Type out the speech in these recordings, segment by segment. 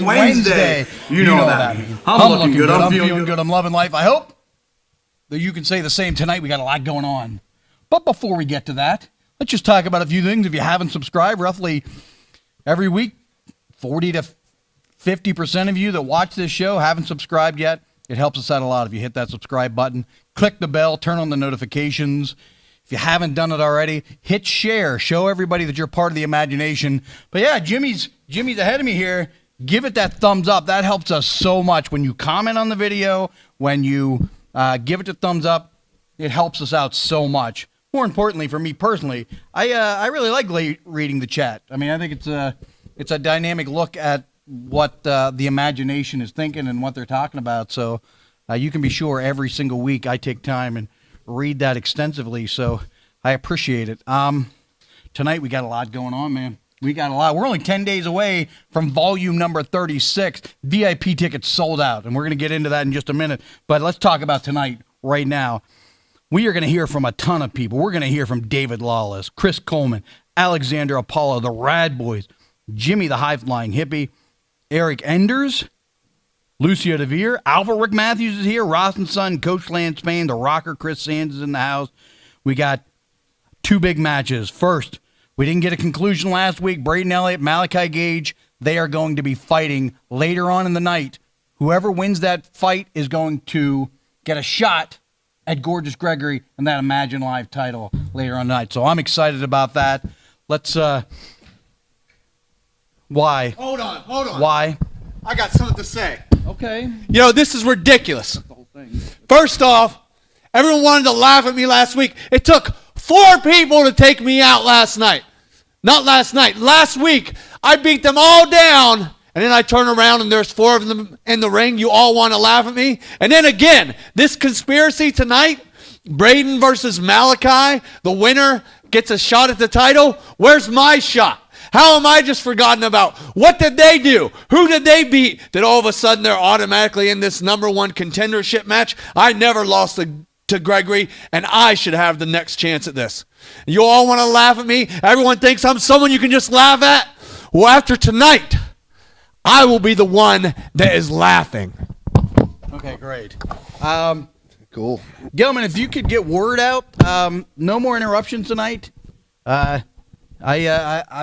Wednesday. You know that. I'm looking good. I'm feeling good. I'm loving life. I hope that you can say the same tonight. We got a lot going on. But before we get to that, let's just talk about a few things. If you haven't subscribed, roughly every week, 40 to 50% of you that watch this show haven't subscribed yet. It helps us out a lot if you hit that subscribe button, click the bell, turn on the notifications. If you haven't done it already, hit share. Show everybody that you're part of the imagination. But yeah, Jimmy's ahead of me here. Give it that thumbs up. That helps us so much. When you comment on the video, when you give it a thumbs up, it helps us out so much. More importantly, for me personally, I really like reading the chat. I mean, I think it's a dynamic look at what the imagination is thinking and what they're talking about. So you can be sure every single week I take time and read that extensively. So I appreciate it. Tonight we got a lot going on, man. We got a lot. We're only 10 days away from volume number 36. VIP tickets sold out, and we're going to get into that in just a minute. But let's talk about tonight right now. We are going to hear from a ton of people. We're going to hear from David Lawless, Chris Coleman, Alexander Apollo, the Rad Boyz, Jimmy the High-Flying Hippie, Eric Enders, Lucio Deveer, Alpha Rick Matthews is here, Ross and Son, Coach Lance Payne, the Rocker Kriss Sans is in the house. We got two big matches. First, we didn't get a conclusion last week. Braden Elliott, Malaki Gage, they are going to be fighting later on in the night. Whoever wins that fight is going to get a shot at Gorgeous Gregory and that Imagine Live title later on tonight. So I'm excited about that. Let's, why? Hold on. Why? I got something to say. Okay. You know, this is ridiculous. First off, everyone wanted to laugh at me last week. It took 4 people to take me out last night. Not last night. Last week, I beat them all down, and then I turn around and there's 4 of them in the ring. You all want to laugh at me? And then again, this conspiracy tonight, Braden versus Malaki, the winner gets a shot at the title. Where's my shot? How am I just forgotten about? What did they do? Who did they beat that all of a sudden they're automatically in this #1 contendership match? I never lost to Gregory, and I should have the next chance at this. You all want to laugh at me? Everyone thinks I'm someone you can just laugh at? Well, after tonight, I will be the one that is laughing. Okay, great. Cool. Gilman, if you could get word out, no more interruptions tonight. I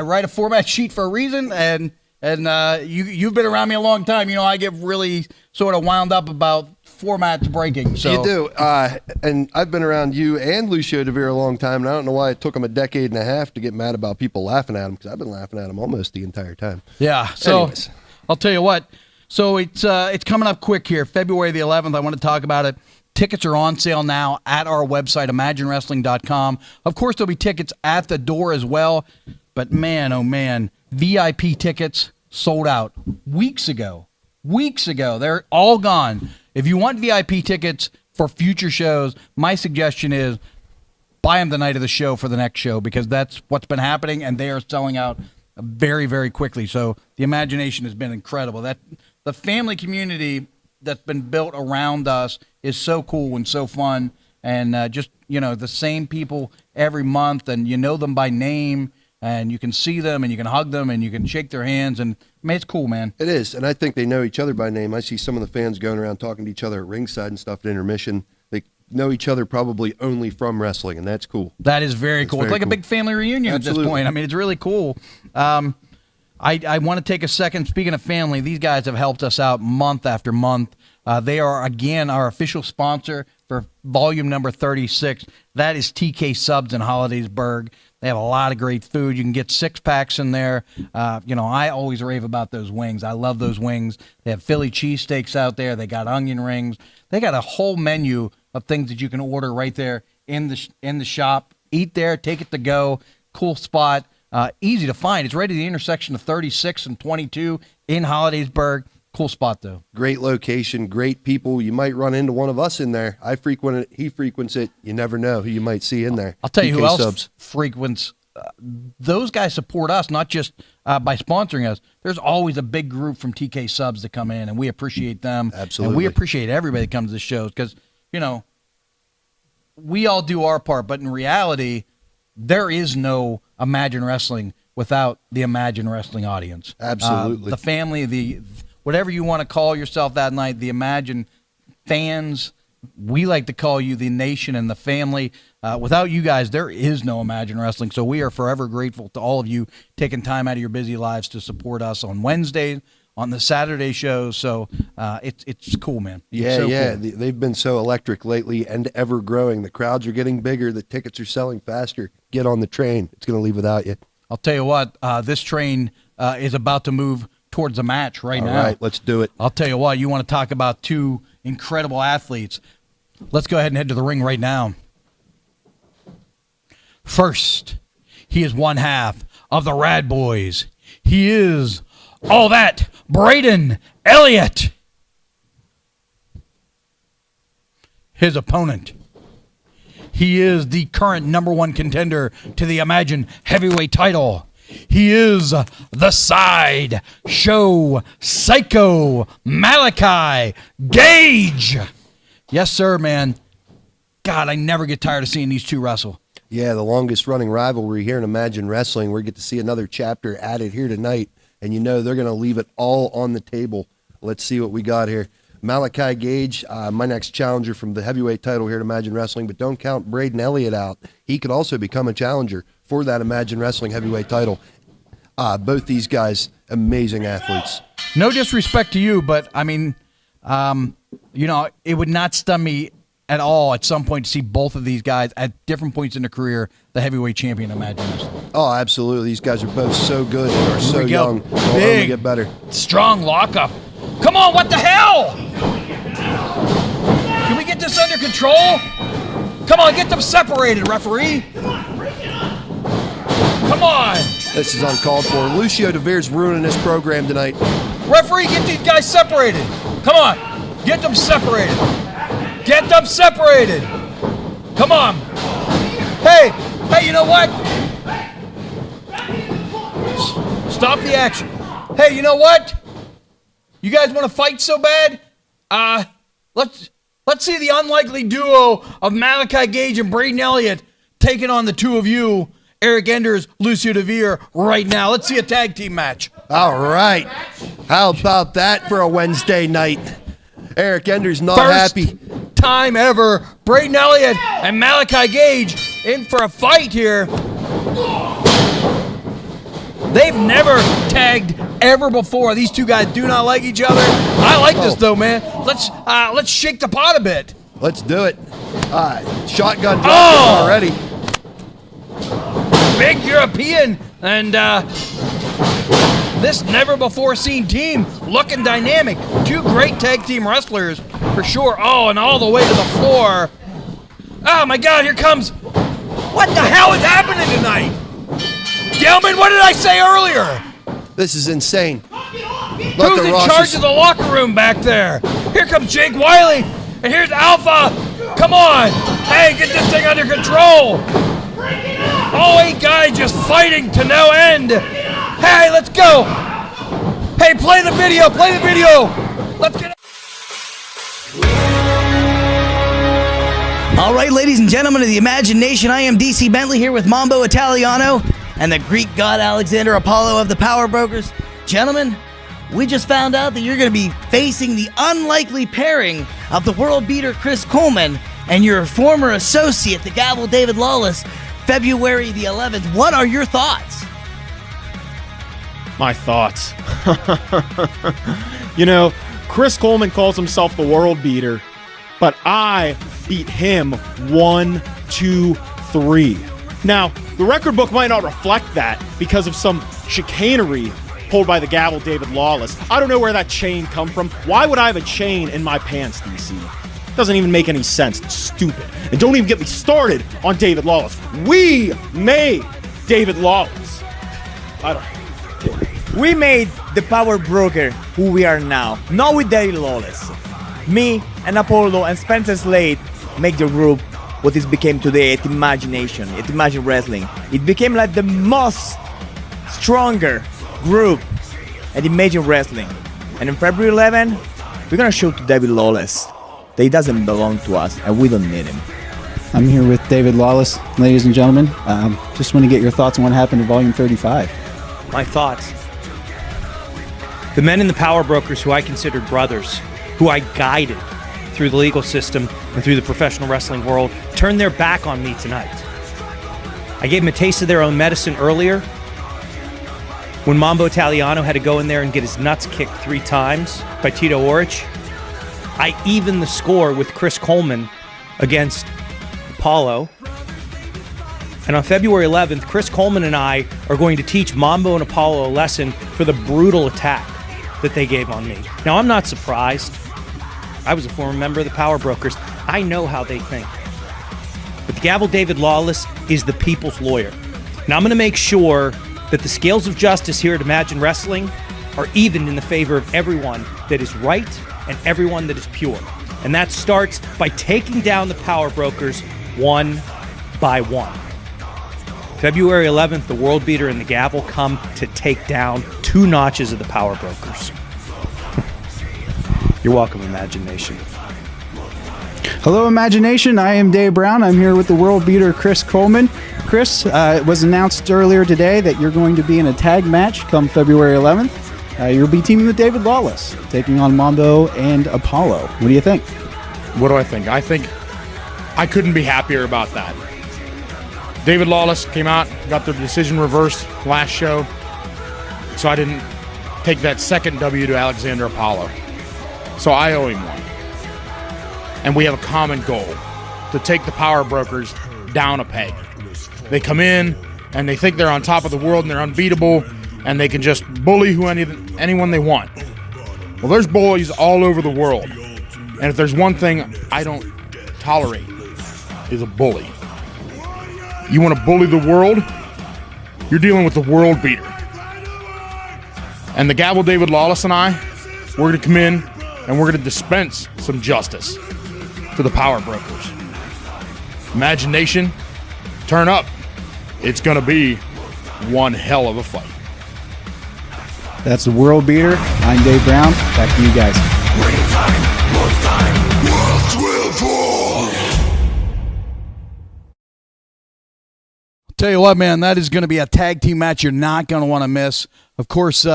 write a format sheet for a reason, and you've been around me a long time. You know, I get really sort of wound up about formats breaking. So you do, and I've been around you and Lucio Deveer a long time, and I don't know why it took them a decade and a half to get mad about people laughing at them, because I've been laughing at them almost the entire time. Yeah. So anyways, I'll tell you what. So it's coming up quick here, February the 11th. I want to talk about it. Tickets are on sale now at our website, imaginewrestling.com. Of course, there'll be tickets at the door as well. But man, oh man, VIP tickets sold out weeks ago. They're all gone. If you want VIP tickets for future shows, my suggestion is buy them the night of the show for the next show, because that's what's been happening, and they are selling out very, very quickly. So the imagination has been incredible. That the family community that's been built around us is so cool and so fun, and just, you know, the same people every month, and you know them by name, and you can see them, and you can hug them, and you can shake their hands, and I mean, it's cool, man. it is, and I think they know each other by name. I see some of the fans going around talking to each other at ringside and stuff at intermission. They know each other probably only from wrestling, and that's cool. That is very cool. It's like a big family reunion at this point. I mean, it's really cool. I want to take a second. Speaking of family, these guys have helped us out month after month. They are, again, our official sponsor for volume number 36. That is TK Subs in Hollidaysburg. They have a lot of great food. You can get 6-packs in there. You know, I always rave about those wings. I love those wings. They have Philly cheesesteaks out there. They got onion rings. They got a whole menu of things that you can order right there in the shop. Eat there, take it to go. Cool spot. Easy to find. It's right at the intersection of 36 and 22 in Hollidaysburg. Cool spot, though. Great location, great people. You might run into one of us in there. I frequent it. He frequents it. You never know who you might see in there. I'll tell you TK who else Subs. frequents. Those guys support us, not just by sponsoring us. There's always a big group from TK Subs that come in, and we appreciate them. Absolutely. And we appreciate everybody that comes to the shows, because, you know, we all do our part, but in reality, there is no Imagine Wrestling without the Imagine Wrestling audience. Absolutely. The family, whatever you want to call yourself that night, the Imagine fans. We like to call you the nation and the family. Without you guys, there is no Imagine Wrestling. So we are forever grateful to all of you taking time out of your busy lives to support us on Wednesday, on the Saturday shows. So it's cool, man. Yeah, so yeah. Cool. They've been so electric lately and ever growing. The crowds are getting bigger. The tickets are selling faster. Get on the train. It's going to leave without you. I'll tell you what, this train is about to move towards a match now. All right, let's do it. I'll tell you what, you want to talk about two incredible athletes. Let's go ahead and head to the ring right now. First, he is one half of the Rad Boyz. He is all that Braden Elliott. His opponent. He is the current #1 contender to the Imagine Heavyweight title. He is the Side Show Psycho Malaki Gage. Yes, sir, man. God, I never get tired of seeing these two wrestle. Yeah, the longest running rivalry here in Imagine Wrestling. We get to see another chapter added here tonight, and you know they're going to leave it all on the table. Let's see what we got here. Malaki Gage, my next challenger from the heavyweight title here at Imagine Wrestling, but don't count Braden Elliott out. He could also become a challenger for that Imagine Wrestling heavyweight title. Both these guys, amazing athletes. No disrespect to you, but I mean, you know, it would not stun me at all at some point to see both of these guys at different points in their career, the heavyweight champion, Imagine Wrestling. Oh, absolutely. These guys are both so good and are so young. They'll only get better. Strong lockup. Come on, what the hell? Can we get this under control? Come on, get them separated, referee. Come on. This is uncalled for. Lucio Deveer's ruining this program tonight. Referee, get these guys separated. Come on, get them separated. Get them separated. Come on. Hey, you know what? Stop the action. Hey, you know what? You guys want to fight so bad? Let's see the unlikely duo of Malaki Gage and Braden Elliott taking on the two of you, Eric Enders, Lucio Deveer, right now. Let's see a tag team match. All right. How about that for a Wednesday night? Eric Enders not First happy. time ever, Braden Elliott and Malaki Gage in for a fight here. They've never tagged ever before. These two guys do not like each other. I like this though, man. Let's shake the pot a bit. Let's do it. Shotgun drop already. Big European and this never before seen team looking dynamic. Two great tag team wrestlers for sure. Oh, and all the way to the floor. Oh my God, here comes. What the hell is happening tonight? Gelman, what did I say earlier? This is insane. Who's in charge of the locker room back there? Here comes Jake Wiley, and here's Alpha. Come on. Hey, get this thing under control. All 8 guys just fighting to no end. Hey, let's go. Hey, play the video. Play the video. Let's get it. All right, ladies and gentlemen of the Imagination, I am DC Bentley here with Mambo Italiano and the Greek god Alexander Apollo of the Power Brokers. Gentlemen, we just found out that you're going to be facing the unlikely pairing of the world beater Chris Coleman and your former associate, the Gavel David Lawless, February the 11th. What are your thoughts? My thoughts. You know, Chris Coleman calls himself the world beater, but I beat him 1, 2, 3. Now, the record book might not reflect that because of some chicanery pulled by the Gavel David Lawless. I don't know where that chain come from. Why would I have a chain in my pants, DC? Doesn't even make any sense. It's stupid. And don't even get me started on David Lawless. We made David Lawless. I don't know. We made the Power Broker who we are now, not with David Lawless. Me and Apollo and Spencer Slade make the group what it became today at Imagination, at Imagine Wrestling. It became like the most stronger group at Imagine Wrestling. And on February 11, we're gonna show to David Lawless that he doesn't belong to us and we don't need him. I'm here with David Lawless, ladies and gentlemen. Just want to get your thoughts on what happened in Volume 35. My thoughts. The men in the power brokers who I considered brothers, who I guided through the legal system and through the professional wrestling world, turned their back on me tonight. I gave them a taste of their own medicine earlier when Mambo Italiano had to go in there and get his nuts kicked 3 times by Tito Orich. I evened the score with Chris Coleman against Apollo. And on February 11th, Chris Coleman and I are going to teach Mambo and Apollo a lesson for the brutal attack that they gave on me. Now, I'm not surprised. I was a former member of the Power Brokers. I know how they think. But the Gavel David Lawless is the people's lawyer. Now, I'm going to make sure that the scales of justice here at Imagine Wrestling are evened in the favor of everyone that is right and everyone that is pure. And that starts by taking down the power brokers one by one. February 11th, the World Beater and the Gavel come to take down 2 notches of the power brokers. You're welcome, Imagination. Hello, Imagination. I am Dave Brown. I'm here with the world beater, Chris Coleman. Chris, it was announced earlier today that you're going to be in a tag match come February 11th. You'll be teaming with David Lawless, taking on Mambo and Apollo. What do you think? What do I think? I think I couldn't be happier about that. David Lawless came out, got the decision reversed last show, so I didn't take that second W to Alexander Apollo. So I owe him one. And we have a common goal, to take the power brokers down a peg. They come in, and they think they're on top of the world, and they're unbeatable, and they can just bully anyone they want. Well, there's bullies all over the world. And if there's one thing I don't tolerate, is a bully. You want to bully the world? You're dealing with the world beater. And the Gavel David Lawless and I, we're going to come in and we're going to dispense some justice to the power brokers. Imagination, turn up. It's going to be one hell of a fight. That's the world beater. I'm Dave Brown. Back to you guys. Tell you what, man, that is going to be a tag team match you're not going to want to miss. Of course,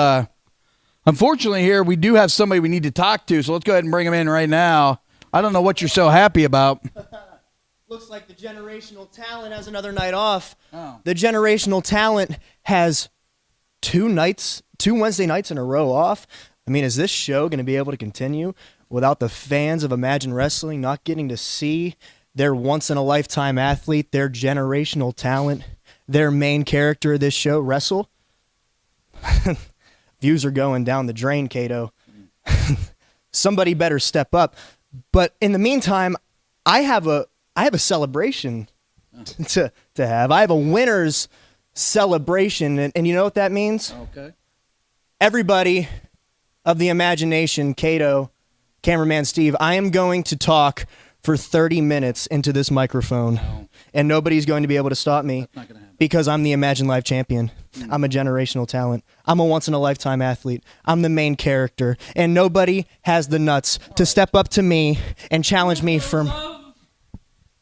unfortunately here, we do have somebody we need to talk to, so let's go ahead and bring him in right now. I don't know what you're so happy about. Looks like the generational talent has another night off. Oh. The generational talent has 2 Wednesday nights in a row off. I mean, is this show going to be able to continue without the fans of Imagine Wrestling not getting to see their once-in-a-lifetime athlete, their generational talent, their main character of this show wrestle? Views are going down the drain, Kato. Somebody better step up. But in the meantime, I have a celebration to have. I have a winner's celebration, and you know what that means? Okay. Everybody of the Imagination, Kato, cameraman Steve, I am going to talk for 30 minutes into this microphone, and nobody's going to be able to stop me because I'm the Imagine Live champion. I'm a generational talent. I'm a once-in-a-lifetime athlete. I'm the main character, and nobody has the nuts to step up to me and challenge me from...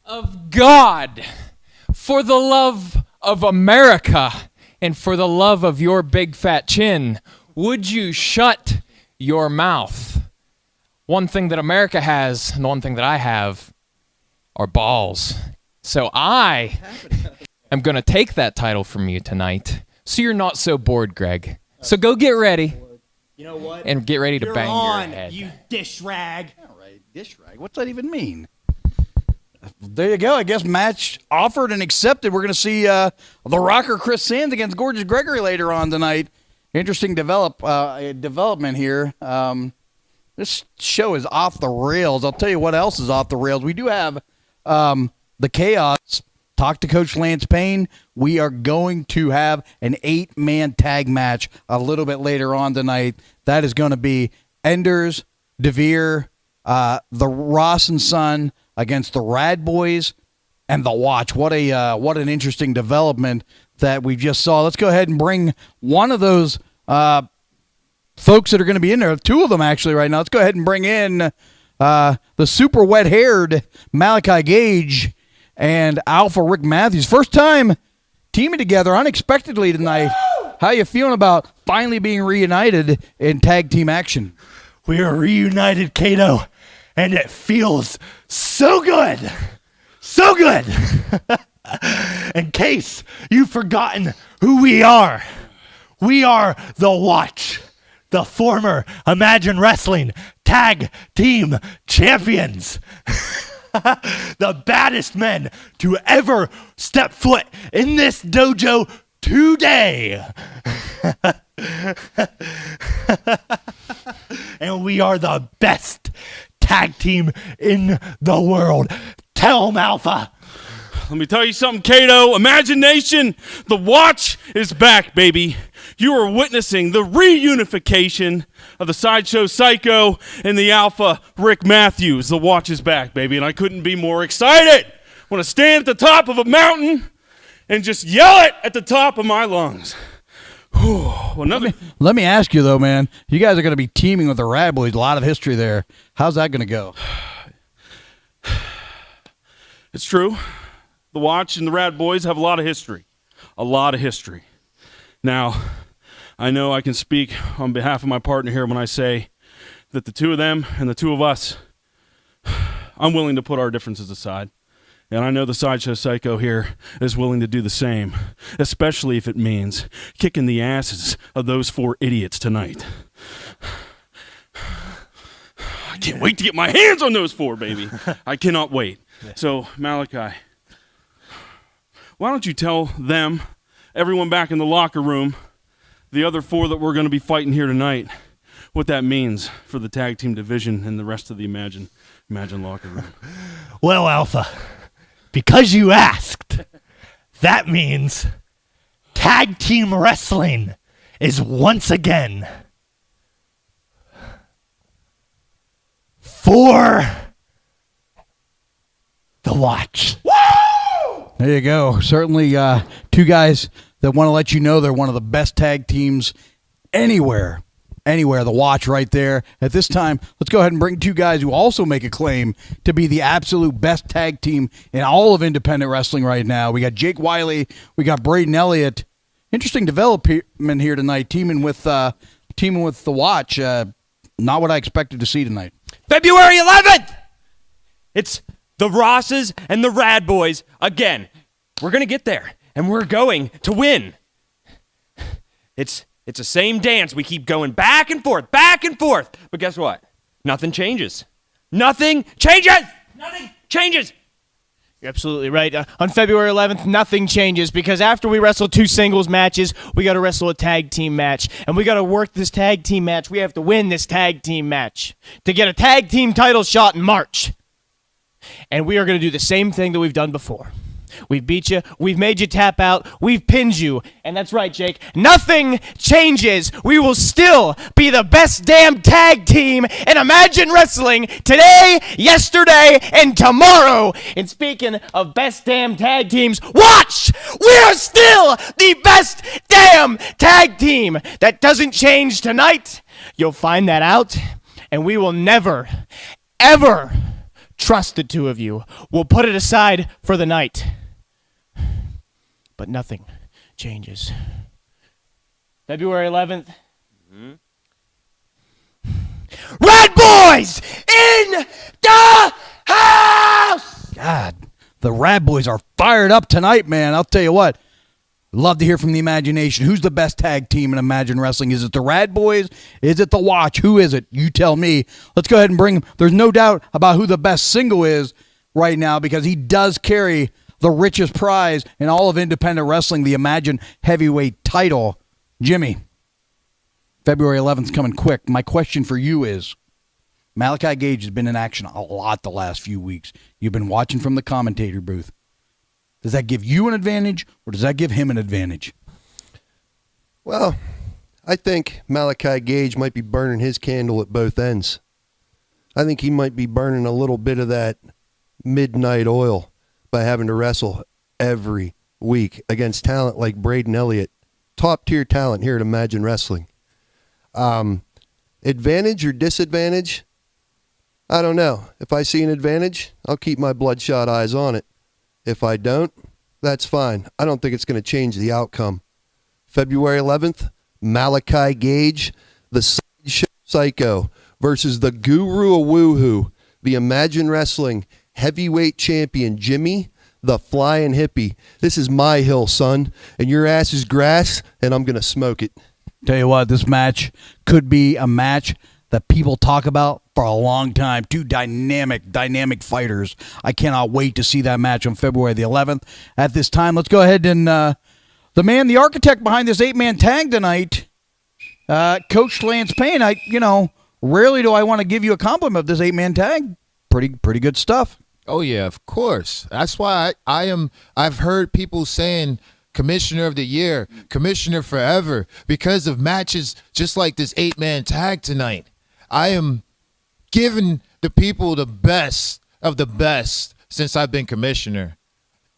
Of God, for the love of America, and for the love of your big fat chin, would you shut your mouth? One thing that America has, and the one thing that I have, are balls. So I am going to take that title from you tonight, so you're not so bored, Greg. So go get ready. You know what? And get ready to bang on, your head. You dish rag. All right, dish rag. What's that even mean? There you go. I guess match offered and accepted. We're going to see the Rocker Kriss Sans against Gorgeous Gregory later on tonight. Interesting development here. This show is off the rails. I'll tell you what else is off the rails. We do have the Chaos. Talk to Coach Lance Payne. We are going to have an 8-man tag match a little bit later on tonight. That is going to be Enders, Deveer, the Ross and Son against the Rad Boyz and the Watch. What an interesting development that we just saw. Let's go ahead and bring one of those folks that are going to be in there. 2 of them actually right now. Let's go ahead and bring in the super wet-haired Malaki Gage and Alpha Rick Matthews. First time teaming together unexpectedly tonight. How you feeling about finally being reunited in tag team action? We are reunited, Kato, and it feels so good. So good. In case you've forgotten who we are the Watch, the former Imagine Wrestling Tag Team Champions. The baddest men to ever step foot in this dojo today. And we are the best tag team in the world. Tell 'em, Alpha. Let me tell you something, Kato. Imagination, the Watch is back, baby. You are witnessing the reunification of the Sideshow Psycho and the Alpha Rick Matthews. The Watch is back, baby, and I couldn't be more excited. I want to stand at the top of a mountain and just yell it at the top of my lungs. Let me ask you, though, man. You guys are going to be teaming with the Rad Boyz. A lot of history there. How's that going to go? It's true. The Watch and the Rad Boyz have a lot of history. A lot of history. Now, I know I can speak on behalf of my partner here when I say that the two of them and the two of us, I'm willing to put our differences aside. And I know the Sideshow Psycho here is willing to do the same, especially if it means kicking the asses of those 4 idiots tonight. I can't wait to get my hands on those 4, baby. I cannot wait. So, Malaki, why don't you tell them, everyone back in the locker room, the other 4 that we're going to be fighting here tonight, what that means for the tag team division and the rest of the Imagine locker room. Well, Alpha, because you asked, that means tag team wrestling is once again for the Watch. There you go. Certainly 2 guys that want to let you know they're one of the best tag teams anywhere. Anywhere. The Watch right there. At this time, let's go ahead and bring 2 guys who also make a claim to be the absolute best tag team in all of independent wrestling right now. We got Jake Wiley. We got Braden Elliott. Interesting development here tonight, teaming with the Watch. Not what I expected to see tonight. February 11th! It's the Rosses and the Rad Boyz again. We're going to get there, and we're going to win. It's the same dance. We keep going back and forth. But guess what? Nothing changes. Nothing changes! Nothing changes! You're absolutely right. On February 11th, nothing changes because after we wrestle 2 singles matches, we got to wrestle a tag team match. And we got to work this tag team match. We have to win this tag team match to get a tag team title shot in March. And we are going to do the same thing that we've done before. We've beat you. We've made you tap out. We've pinned you. And that's right, Jake. Nothing changes. We will still be the best damn tag team in Imagine Wrestling today, yesterday, and tomorrow. And speaking of best damn tag teams, Watch! We are still the best damn tag team. That doesn't change tonight. You'll find that out. And we will never, ever trust the 2 of you. We'll put it aside for the night. But nothing changes. February 11th. Rad Boyz in the house! God, the Rad Boyz are fired up tonight, man. I'll tell you what. Love to hear from the imagination. Who's the best tag team in Imagine Wrestling? Is it the Rad Boyz? Is it the Watch? Who is it? You tell me. Let's go ahead and bring him. There's no doubt about who the best single is right now because he does carry the richest prize in all of independent wrestling, the Imagine Heavyweight title. Jimmy, February 11th is coming quick. My question for you is, Malaki Gage has been in action a lot the last few weeks. You've been watching from the commentator booth. Does that give you an advantage, or does that give him an advantage? Well, I think Malaki Gage might be burning his candle at both ends. I think he might be burning a little bit of that midnight oil by having to wrestle every week against talent like Braden Elliott, top-tier talent here at Imagine Wrestling. Advantage or disadvantage? I don't know. If I see an advantage, I'll keep my bloodshot eyes on it. If I don't, that's fine. I don't think it's going to change the outcome. February 11th, Malaki Gage, the Sideshow Psycho, versus the Guru of Woohoo, the Imagine Wrestling heavyweight champion, Jimmy, the Flying Hippie. This is my hill, son, and your ass is grass, and I'm going to smoke it. Tell you what, this match could be a match that people talk about for a long time. Two dynamic fighters. I cannot wait to see that match on February the 11th. At this time, let's go ahead and the architect behind this 8-man tag tonight, Coach Lance Payne. Rarely do I want to give you a compliment of this 8-man tag. Pretty good stuff. Oh yeah, of course. That's why I've heard people saying Commissioner of the Year, Commissioner Forever, because of matches just like this 8-man tag tonight. I am giving the people the best of the best since I've been commissioner.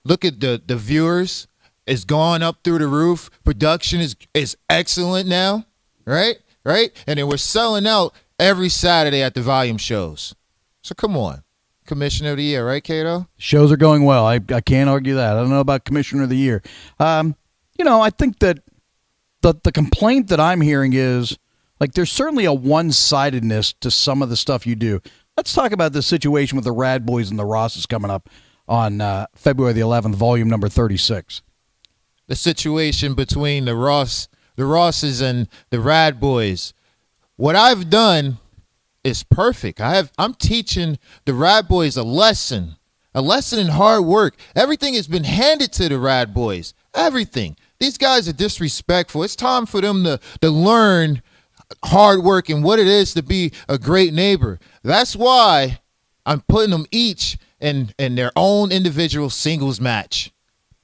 Look at the viewers. It's gone up through the roof. Production is excellent now, right? And then we're selling out every Saturday at the volume shows. So come on. Commissioner of the Year, right, Kato? Shows are going well. I can't argue that. I don't know about Commissioner of the Year. I think that the complaint that I'm hearing is, like, there's certainly a one-sidedness to some of the stuff you do. Let's talk about this situation with the Rad Boyz and the Rosses coming up on February the 11th, volume number 36. The situation between the Rosses and the Rad Boyz. What I've done is perfect. I'm teaching the Rad Boyz a lesson in hard work. Everything has been handed to the Rad Boyz. Everything. These guys are disrespectful. It's time for them to learn hard work and what it is to be a great neighbor. That's why I'm putting them each in their own individual singles match.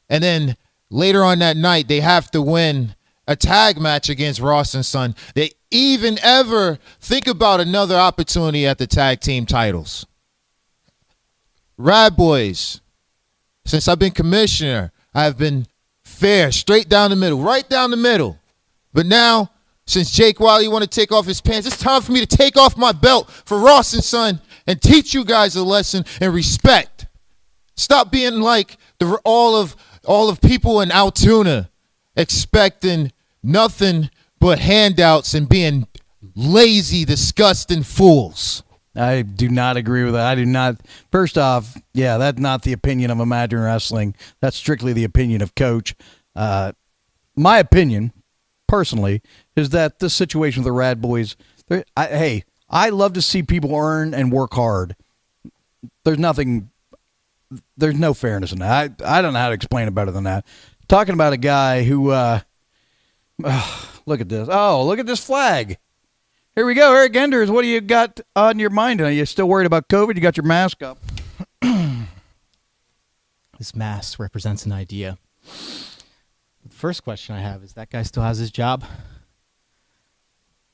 And then later on that night, they have to win a tag match against Ross and Son. They even ever think about another opportunity at the tag team titles. Rad Boyz, since I've been commissioner, I've been fair, straight down the middle, right down the middle. But now, since Jake Wiley want to take off his pants, it's time for me to take off my belt for Ross and Son and teach you guys a lesson in respect. Stop being like all of people in Altoona, expecting nothing but handouts and being lazy, disgusting fools. I do not agree with that. I do not. First off, yeah, that's not the opinion of Imagine Wrestling. That's strictly the opinion of Coach. My opinion, personally, is that this situation with the Rad Boyz, I love to see people earn and work hard. There's no fairness in that. I don't know how to explain it better than that. Talking about a guy who, look at this. Oh, look at this flag. Here we go. Eric Enders, what do you got on your mind? Are you still worried about COVID? You got your mask up. This mask represents an idea. The first question I have is, that guy still has his job?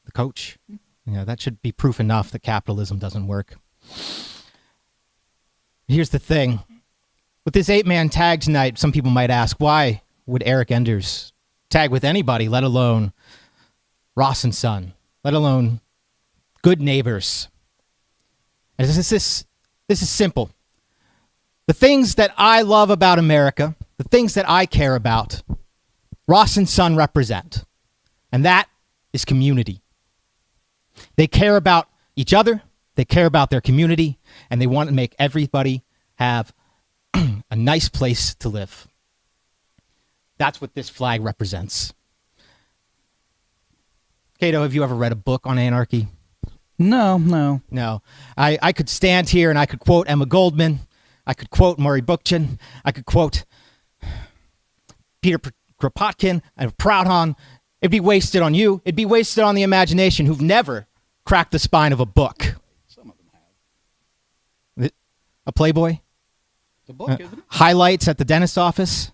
The coach? That should be proof enough that capitalism doesn't work. Here's the thing. With this 8-man tag tonight, some people might ask, why would Eric Enders tag with anybody, let alone Ross and Son, let alone good neighbors? And this is simple. The things that I love about America, the things that I care about, Ross and Son represent. And that is community. They care about each other, they care about their community, and they want to make everybody have a nice place to live. That's what this flag represents. Kato, have you ever read a book on anarchy? No. I could stand here and I could quote Emma Goldman. I could quote Murray Bookchin. I could quote Peter Kropotkin and Proudhon. It'd be wasted on you. It'd be wasted on the imagination who've never cracked the spine of a book. Some of them have. A Playboy? It's a book, isn't it? Highlights at the dentist's office?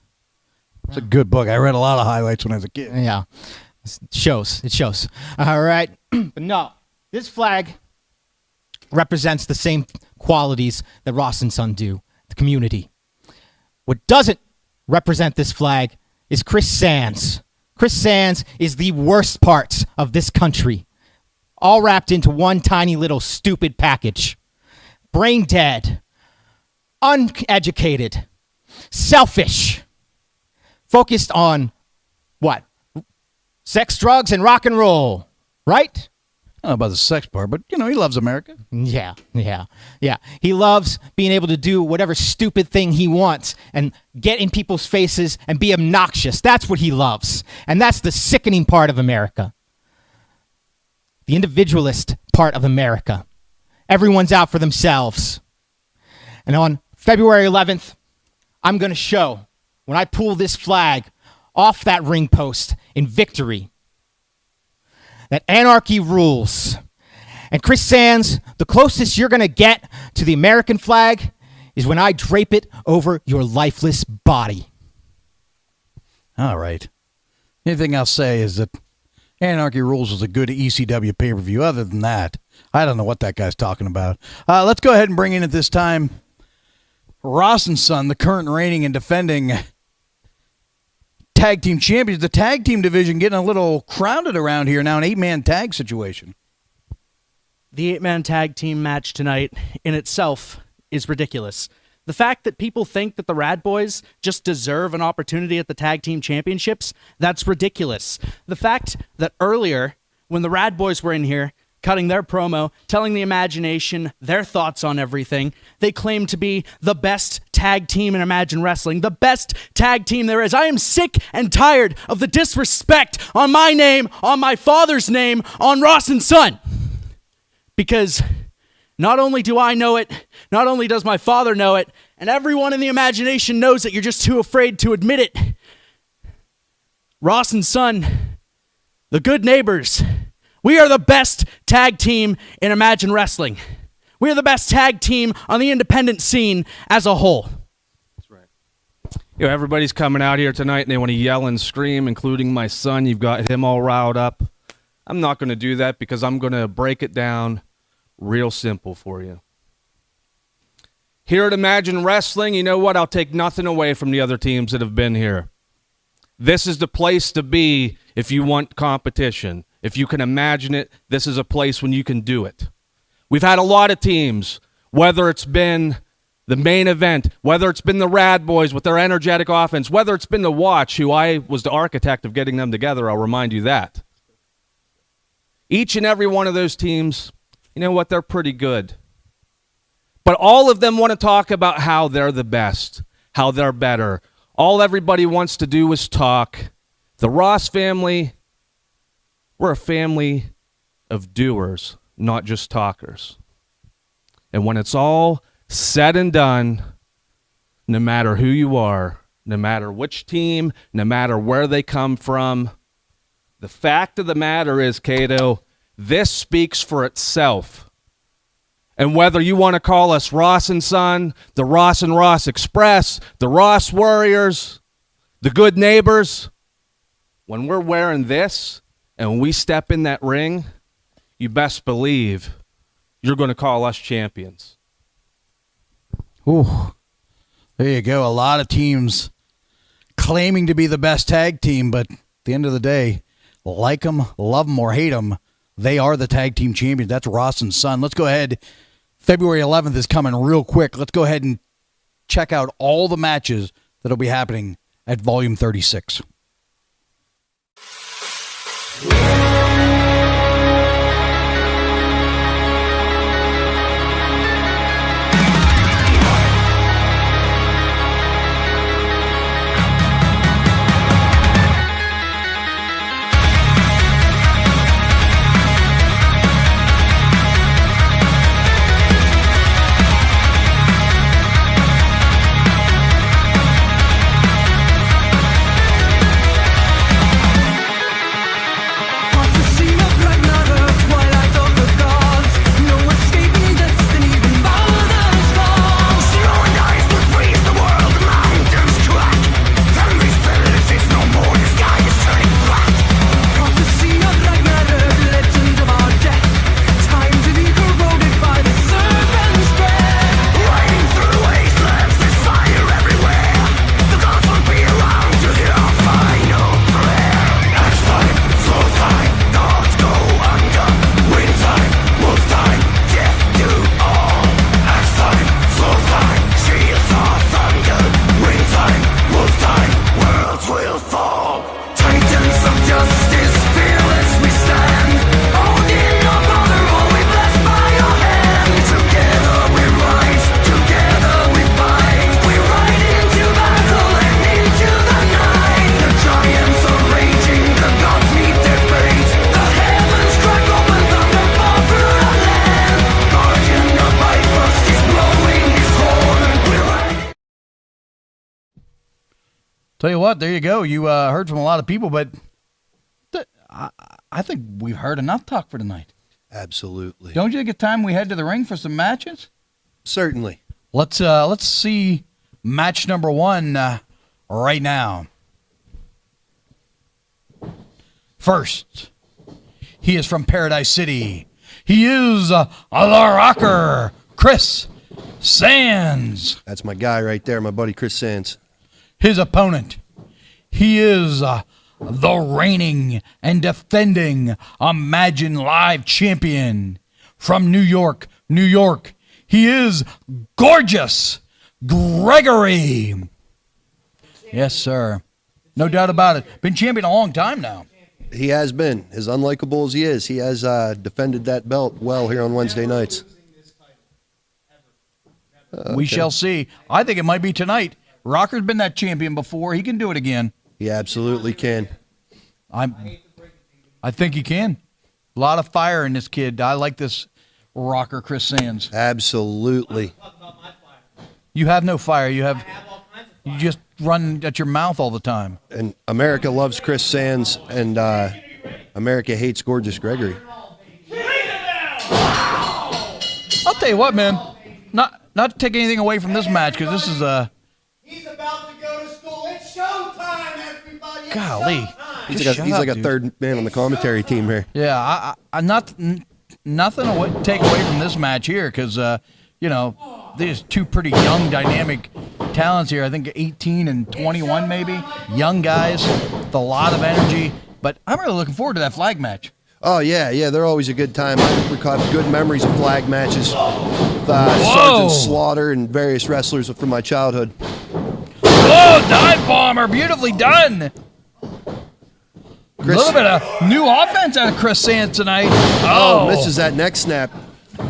It's a good book. I read a lot of highlights when I was a kid. Yeah. It shows. All right. But no, this flag represents the same qualities that Ross and Son do, the community. What doesn't represent this flag is Kriss Sans. Kriss Sans is the worst parts of this country, all wrapped into one tiny little stupid package. Brain dead, uneducated, selfish, focused on what? sex, drugs, and rock and roll, right? I don't know about the sex part, but, he loves America. Yeah. He loves being able to do whatever stupid thing he wants and get in people's faces and be obnoxious. That's what he loves. And that's the sickening part of America. The individualist part of America. Everyone's out for themselves. And on February 11th, I'm going to show, when I pull this flag off that ring post in victory, that anarchy rules. And Kriss Sans, the closest you're going to get to the American flag is when I drape it over your lifeless body. All right. The only thing I'll say is that Anarchy Rules was a good ECW pay-per-view. Other than that, I don't know what that guy's talking about. Let's go ahead and bring in at this time Ross and Son, the current reigning and defending tag team champions. The tag team division getting a little crowded around here now, an 8-man tag situation. The 8-man tag team match tonight in itself is ridiculous. The fact that people think that the Rad Boyz just deserve an opportunity at the tag team championships, that's ridiculous. The fact that earlier, when the Rad Boyz were in here, cutting their promo, telling the Imagination their thoughts on everything, they claim to be the best tag team in Imagine Wrestling, the best tag team there is. I am sick and tired of the disrespect on my name, on my father's name, on Ross and Son. Because not only do I know it, not only does my father know it, and everyone in the Imagination knows it, you're just too afraid to admit it. Ross and Son, the good neighbors, we are the best tag team in Imagine Wrestling. We are the best tag team on the independent scene as a whole. That's right. Everybody's coming out here tonight and they want to yell and scream, including my son. You've got him all riled up. I'm not going to do that because I'm going to break it down real simple for you. Here at Imagine Wrestling, you know what? I'll take nothing away from the other teams that have been here. This is the place to be if you want competition. If you can imagine it, this is a place when you can do it. We've had a lot of teams, whether it's been the main event, whether it's been the Rad Boyz with their energetic offense, whether it's been the Watch, who I was the architect of getting them together, I'll remind you that. Each and every one of those teams, you know what, they're pretty good. But all of them want to talk about how they're the best, how they're better. All everybody wants to do is talk. The Ross family, we're a family of doers, not just talkers. And when it's all said and done, no matter who you are, no matter which team, no matter where they come from, the fact of the matter is, Cato, this speaks for itself. And whether you want to call us Ross and Son, the Ross and Ross Express, the Ross Warriors, the Good Neighbors, when we're wearing this and when we step in that ring, you best believe you're going to call us champions. Ooh, there you go. A lot of teams claiming to be the best tag team, but at the end of the day, like them, love them, or hate them, they are the tag team champions. That's Ross and Son. Let's go ahead. February 11th is coming real quick. Let's go ahead and check out all the matches that will be happening at Volume 36. Tell you what, there you go. You heard from a lot of people, but I think we've heard enough talk for tonight. Absolutely. Don't you think it's time we head to the ring for some matches? Certainly. Let's see match number 1 right now. First, he is from Paradise City. He is the Rocker Kriss Sans. That's my guy right there, my buddy Kriss Sans. His opponent, he is the reigning and defending Imagine Live champion from New York, New York. He is Gorgeous Gregory. Yes, sir. No doubt about it. Been champion a long time now. He has been. As unlikable as he is, he has defended that belt well here on Wednesday nights. We shall see. I think it might be tonight. Rocker's been that champion before. He can do it again. He absolutely can. I think he can. A lot of fire in this kid. I like this Rocker Kriss Sans. Absolutely. You have no fire. You just run at your mouth all the time. And America loves Kriss Sans, and America hates Gorgeous Gregory. I'll tell you what, man. Not to take anything away from this match, because this is He's about to go to school. It's showtime, everybody. It's golly. showtime. He's like a third man on the commentary team here. Yeah, nothing to take away from this match here, because there's two pretty young, dynamic talents here. I think 18 and 21, maybe young guys with a lot of energy. But I'm really looking forward to that flag match. Oh yeah, they're always a good time. I recall good memories of flag matches with Sergeant Slaughter and various wrestlers from my childhood. Whoa, dive bomber, beautifully done. A little bit of new offense out of Kriss Sans tonight. Oh, misses that neck snap.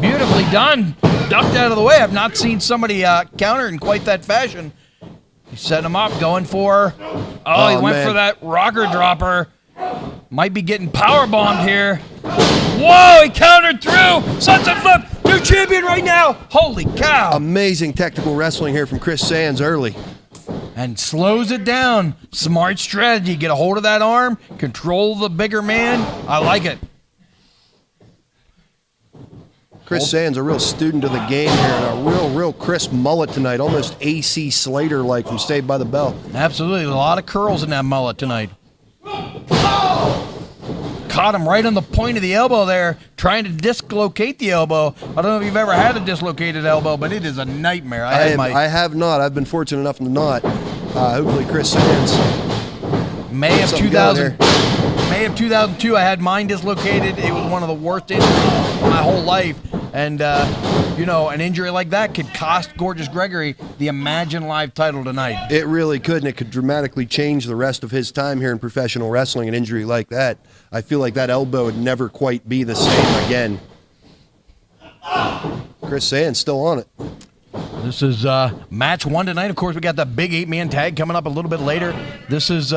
Beautifully done. Ducked out of the way. I've not seen somebody counter in quite that fashion. He set him up, going for. He went for that rocker dropper. Might be getting power bombed here. Whoa, he countered through. Sunset flip. New champion right now. Holy cow. Amazing technical wrestling here from Kriss Sans early. And slows it down. Smart strategy. Get a hold of that arm. Control the bigger man. I like it. Kriss Sans, a real student of the game here, and a real crisp mullet tonight. Almost AC Slater-like from Saved by the Bell. Absolutely. A lot of curls in that mullet tonight. Caught him right on the point of the elbow there, trying to dislocate the elbow. I don't know if you've ever had a dislocated elbow, but it is a nightmare. I have not. I've been fortunate enough to not. Hopefully Kriss Sans. May of 2002, I had mine dislocated. It was one of the worst injuries of my whole life. And, an injury like that could cost Gorgeous Gregory the Imagine Live title tonight. It really could, and it could dramatically change the rest of his time here in professional wrestling. An injury like that, I feel like that elbow would never quite be the same again. Kriss Sans still on it. This is match 1 tonight. Of course, we got the big 8-man tag coming up a little bit later. This is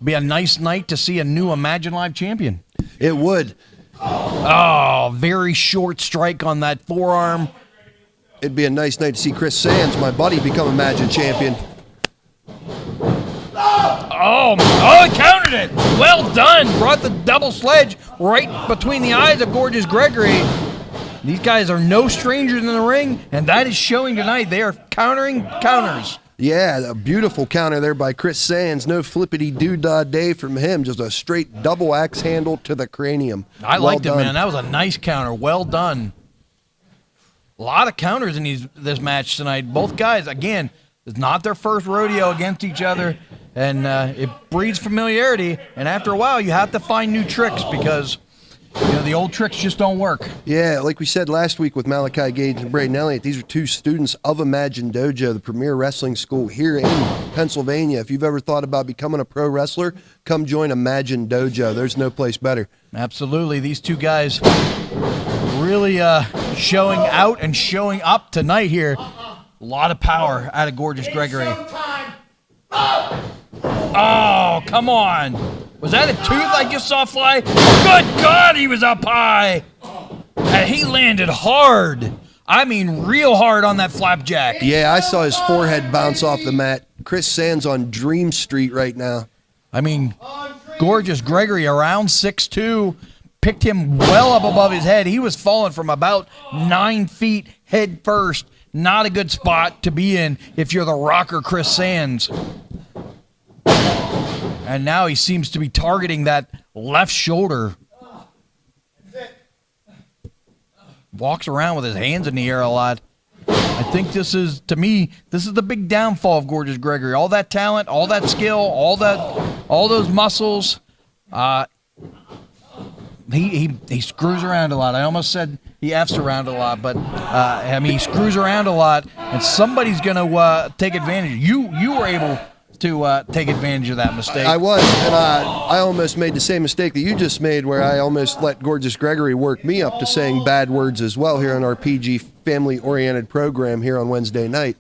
be a nice night to see a new Imagine Live champion. It would. Oh, very short strike on that forearm. It'd be a nice night to see Kriss Sans, my buddy, become Imagine champion. He countered it. Well done. Brought the double sledge right between the eyes of Gorgeous Gregory. These guys are no strangers in the ring, and that is showing tonight. They are countering counters. Yeah, a beautiful counter there by Kriss Sans. No flippity-doo-dah day from him. Just a straight double axe handle to the cranium. I liked it, man. That was a nice counter. Well done. A lot of counters in this match tonight. Both guys, again, it's not their first rodeo against each other, and it breeds familiarity. And after a while, you have to find new tricks because the old tricks just don't work. Yeah, like we said last week with Malaki Gage and Braden Elliott, these are two students of Imagine Dojo, the premier wrestling school here in Pennsylvania. If you've ever thought about becoming a pro wrestler, come join Imagine Dojo. There's no place better. Absolutely. These two guys really showing out and showing up tonight here. A lot of power out of Gorgeous Gregory. Oh, come on. Was that a tooth I just saw fly? Good God, he was up high. And he landed hard. I mean, real hard on that flapjack. Yeah, I saw his forehead bounce off the mat. Kriss Sans on Dream Street right now. I mean, Gorgeous Gregory around 6'2", picked him well up above his head. He was falling from about 9 feet head first. Not a good spot to be in if you're the Rocker Kriss Sans. And now he seems to be targeting that left shoulder. Walks around with his hands in the air a lot. I think this is, to me, this is the big downfall of Gorgeous Gregory. All that talent, all that skill, all those muscles. He screws around a lot. I almost said he F's around a lot, but I mean, he screws around a lot, and somebody's going to take advantage. You were able to take advantage of that mistake. I was, and I almost made the same mistake that you just made, where I almost let Gorgeous Gregory work me up to saying bad words as well here on our PG family-oriented program here on Wednesday night.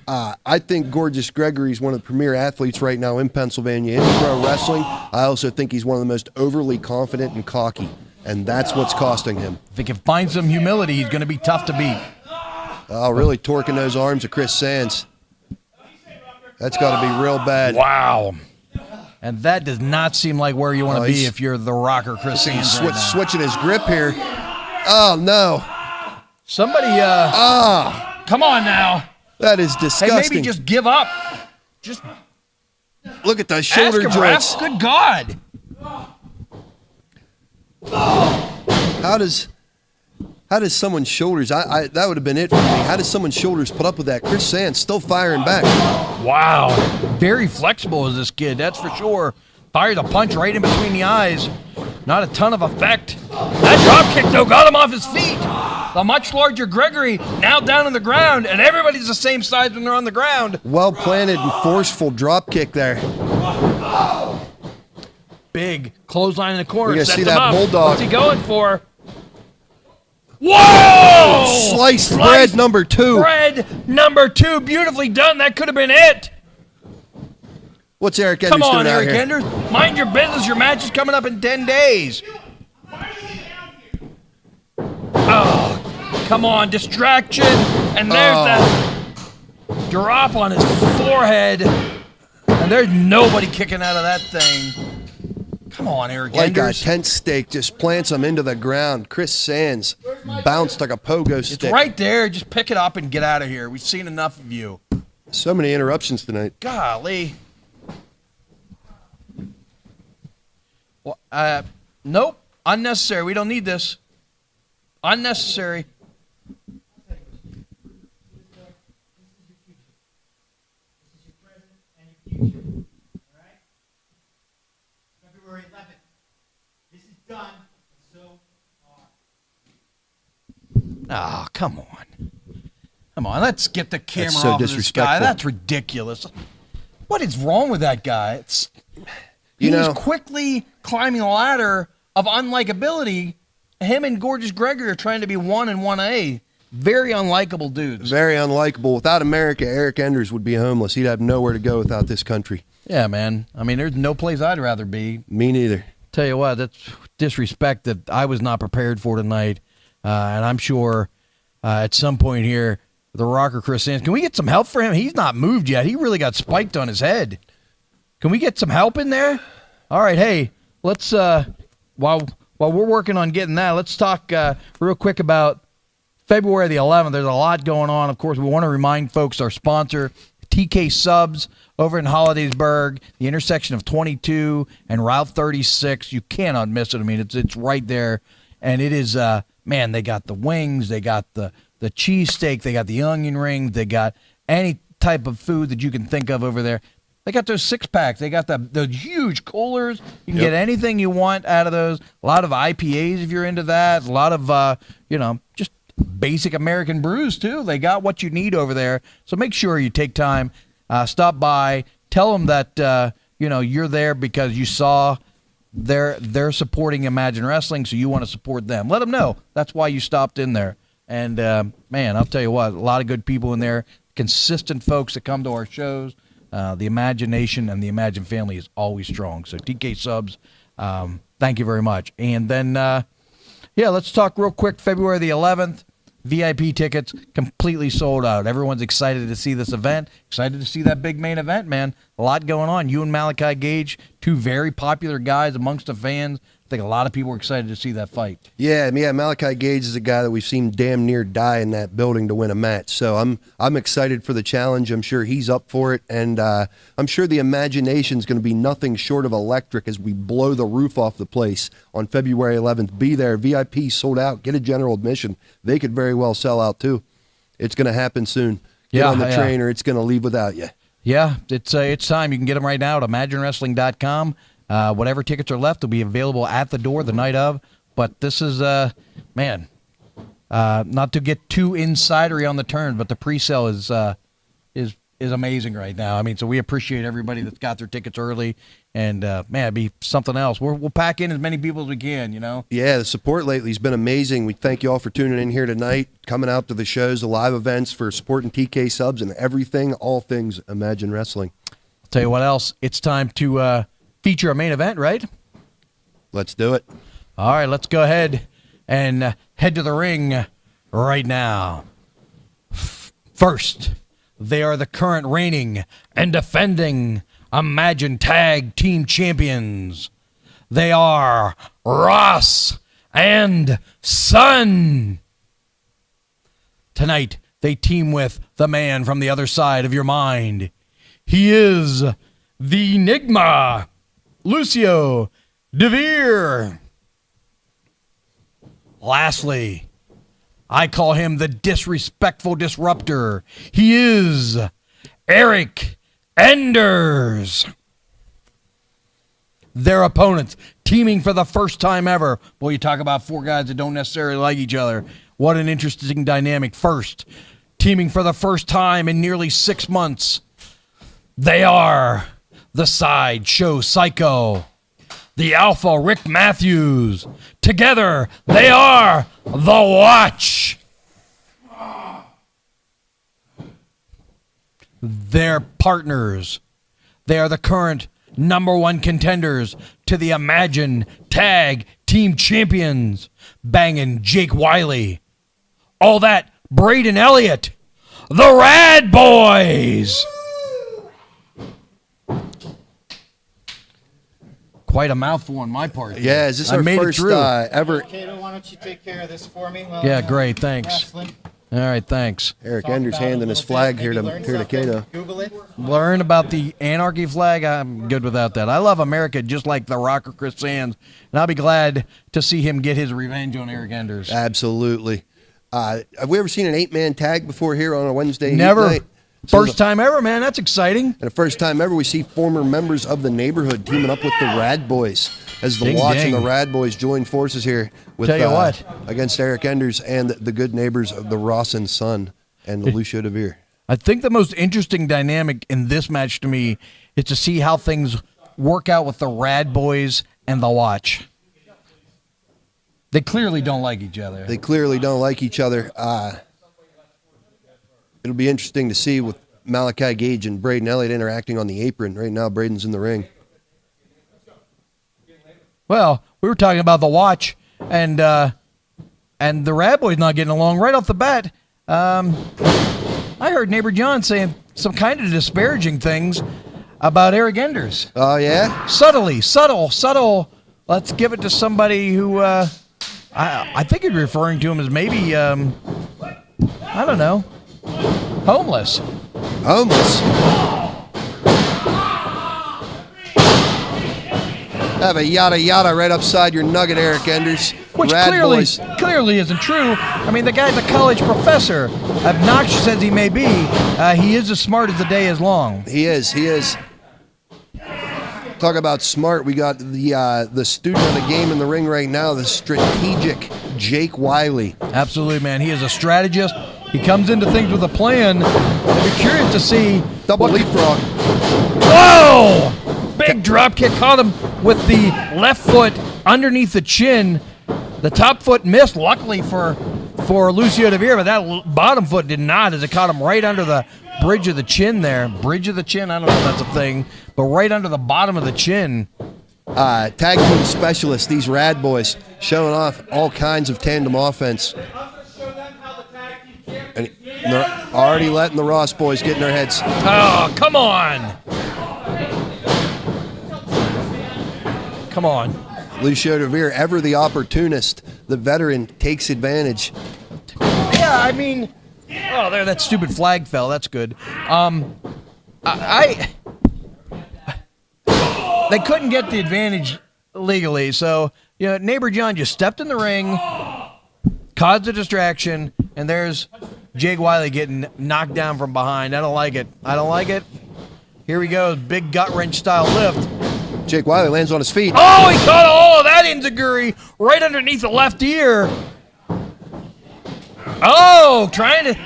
I think Gorgeous Gregory is one of the premier athletes right now in Pennsylvania in pro wrestling. I also think he's one of the most overly confident and cocky, and that's what's costing him. If he can find some humility, he's going to be tough to beat. Oh, really torquing those arms of Kriss Sans. That's got to be real bad. Wow. And that does not seem like where you want to be if you're the Rocker Kriss Sans right now. Switching his grip here. Oh, no. Somebody, come on now. That is disgusting. Hey, maybe just give up. Just look at those shoulder ask him, joints. Ref. Good God. How does someone's shoulders, that would have been it for me. How does someone's shoulders put up with that? Kriss Sans still firing back. Wow. Very flexible is this kid, that's for sure. Fired a punch right in between the eyes. Not a ton of effect. That drop kick, though, got him off his feet. The much larger Gregory now down on the ground, and everybody's the same size when they're on the ground. Well planted and forceful drop kick there. Big clothesline in the corner. You're gonna Sets see him that up. bulldog. What's he going for? Whoa! Sliced bread number 2. Bread number 2. Beautifully done. That could have been it. What's Eric Enders Come doing on, out Eric here? Enders. Mind your business. Your match is coming up in 10 days. Oh, come on. Distraction. And there's that drop on his forehead. And there's nobody kicking out of that thing. Come on, Eric Like Enders. a tent stake, just plants him into the ground. Kriss Sans bounced like a pogo stick. It's right there. Just pick it up and get out of here. We've seen enough of you. So many interruptions tonight. Golly. Well, nope. Unnecessary. We don't need this. Unnecessary. Oh, come on. Come on, let's get the camera That's so off of this guy. disrespectful. That's ridiculous. What is wrong with that guy? You He's know- quickly climbing the ladder of unlikability. Him and Gorgeous Gregory are trying to be 1 and 1A. Very unlikable dudes. Very unlikable. Without America, Eric Enders would be homeless. He'd have nowhere to go without this country. Yeah, man. I mean, there's no place I'd rather be. Me neither. Tell you what, that's disrespect that I was not prepared for tonight. And I'm sure at some point here, the Rocker Kriss Sans, can we get some help for him? He's not moved yet. He really got spiked on his head. Can we get some help in there? All right, hey, let's, while we're working on getting that, let's talk real quick about February the 11th. There's a lot going on. Of course, we want to remind folks our sponsor, TK Subs over in Hollidaysburg, the intersection of 22 and Route 36. You cannot miss it. I mean, it's right there. And it is, man, they got the wings, they got the cheesesteak, they got the onion ring, they got any type of food that you can think of over there. They got those 6-packs. They got those huge coolers. You can get anything you want out of those. A lot of IPAs if you're into that. A lot of, just basic American brews, too. They got what you need over there. So make sure you take time, stop by, tell them that, you're there because you saw they're supporting Imagine Wrestling, so you want to support them. Let them know. That's why you stopped in there. And, man, I'll tell you what, a lot of good people in there, consistent folks that come to our shows. The Imagination and the Imagine family is always strong. So TK Subs, thank you very much. And then, let's talk real quick. February the 11th, VIP tickets completely sold out. Everyone's excited to see this event, excited to see that big main event, man. A lot going on. You and Malaki Gage, two very popular guys amongst the fans. I think a lot of people are excited to see that fight. Yeah, Malaki Gage is a guy that we've seen damn near die in that building to win a match. So I'm excited for the challenge. I'm sure he's up for it, and I'm sure the imagination is going to be nothing short of electric as we blow the roof off the place on February 11th. Be there. VIP sold out. Get a general admission. They could very well sell out too. It's going to happen soon. Get on the train, or it's going to leave without you. Yeah, it's time. You can get them right now at ImagineWrestling.com. Whatever tickets are left will be available at the door the night of. But this is, man, not to get too insidery on the turn, but the pre-sale is amazing right now. I mean, so we appreciate everybody that's got their tickets early. And, man, it'd be something else. We'll pack in as many people as we can, you know? Yeah, the support lately has been amazing. We thank you all for tuning in here tonight, coming out to the shows, the live events, for supporting TK subs and everything, all things Imagine Wrestling. I'll tell you what else. It's time to feature a main event, right? Let's do it. All right, let's go ahead and head to the ring right now. First, they are the current reigning and defending Imagine Tag Team Champions. They are Ross and Son. Tonight, they team with the man from the other side of your mind. He is the Enigma, Lucio Deveer. Lastly, I call him the disrespectful disruptor. He is Eric Enders. Their opponents teaming for the first time ever. Boy, you talk about four guys that don't necessarily like each other. What an interesting dynamic. First, teaming for the first time in nearly 6 months. They are the Sideshow Psycho, the Alpha Rick Matthews. Together, they are the Watch. Their partners. They are the current #1 contenders to the Imagine Tag Team Champions. Banging Jake Wiley. All that, Braden Elliott. The Rad Boyz. Quite a mouthful on my part. Yeah, is this our first ever? Kato, why don't you take care of this for me? Yeah, great, thanks. Wrestling. All right, thanks. Eric Enders handing his flag here to Kato. Google it. Learn about the Anarchy flag. I'm good without that. I love America just like the Rocker Kriss Sans, and I'll be glad to see him get his revenge on Eric Enders. Absolutely. Have we ever seen an 8-man tag before here on a Wednesday Never. night? First time ever, man. That's exciting. And the first time ever we see former members of the neighborhood teaming up with the Rad Boyz as the Ding, Watch ding. and the Rad Boyz join forces here with Tell you what. against Eric Enders and the good neighbors of the Ross and Son and Lucio Deveer. I think the most interesting dynamic in this match to me is to see how things work out with the Rad Boyz and the Watch. They clearly don't like each other. They clearly don't like each other. It'll be interesting to see with Malaki Gage and Braden Elliott interacting on the apron. Right now, Braden's in the ring. Well, we were talking about the Watch and the Rad Boyz not getting along right off the bat. I heard neighbor John saying some kind of disparaging things about Eric Enders. Oh, yeah? Subtle. Let's give it to somebody who I think he's referring to him as maybe, I don't know, homeless. Have a yada yada right upside your nugget, Eric Enders. Which Rad Boyz. clearly isn't true. I mean, the guy's a college professor. Obnoxious as he may be, he is as smart as the day is long. He is. Talk about smart. We got the student of the game in the ring right now, the strategic Jake Wiley. Absolutely, man. He is a strategist. He comes into things with a plan. I'd be curious to see. Double leapfrog. Whoa! Big drop kick. Caught him with the left foot underneath the chin. The top foot missed, luckily for Lucio Deveer, but that bottom foot did not, as it caught him right under the bridge of the chin there. Bridge of the chin? I don't know if that's a thing, but right under the bottom of the chin. Tag team specialists, these Rad Boyz, showing off all kinds of tandem offense. They're already letting the Ross boys get in their heads. Oh, come on. Come on. Lucio Deveer, ever the opportunist, the veteran, takes advantage. Yeah, I mean, oh, there, that stupid flag fell. That's good. They couldn't get the advantage legally, so Neighbor John just stepped in the ring, caused a distraction, and there's Jake Wiley getting knocked down from behind. I don't like it. I don't like it. Here we go, big gut wrench style lift. Jake Wiley lands on his feet. Oh, he caught all of that enziguri right underneath the left ear. Oh, trying to.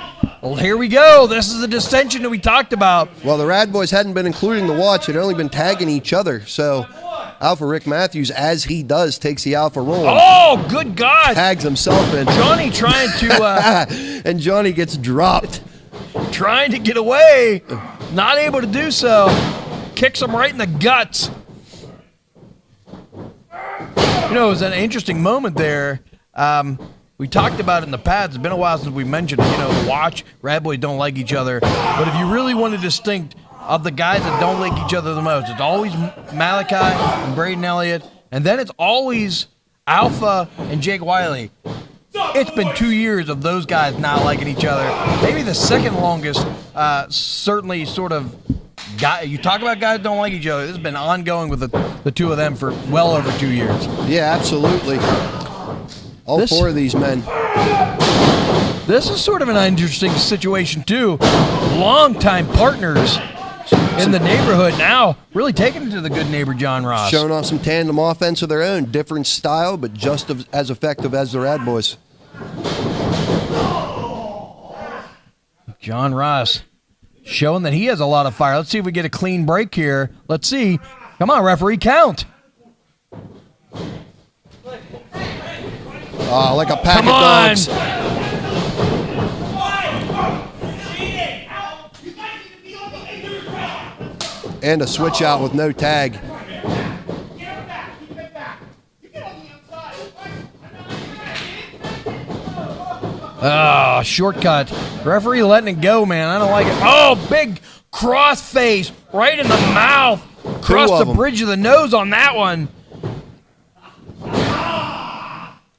Well, here we go. This is the distension that we talked about. Well, the Rad Boys hadn't been including the watch. They'd only been tagging each other. So Alpha Rick Matthews, as he does, takes the Alpha roll. Oh, good God. Tags himself in. Johnny trying to. And Johnny gets dropped. Trying to get away. Not able to do so. Kicks him right in the guts. It was an interesting moment there. We talked about it in the past. It's been a while since we mentioned it. The watch, Rad Boys don't like each other. But if you really want to distinct of the guys that don't like each other the most, it's always Malaki and Braden Elliott, and then it's always Alpha and Jake Wiley. It's been 2 years of those guys not liking each other. Maybe the second longest, certainly sort of guy. You talk about guys that don't like each other. This has been ongoing with the two of them for well over 2 years. Yeah, absolutely. All four of these men. This is sort of an interesting situation, too. Longtime partners in the neighborhood now, really taking it to the good neighbor John Ross. Showing off some tandem offense of their own. Different style, but just as effective as the Rad Boys. John Ross showing that he has a lot of fire. Let's see if we get a clean break here. Let's see. Come on, referee, count. Like a pack of dogs. And a switch out with no tag. Shortcut. Referee letting it go, man. I don't like it. Oh, big cross face right in the mouth. Across the bridge of the nose on that one.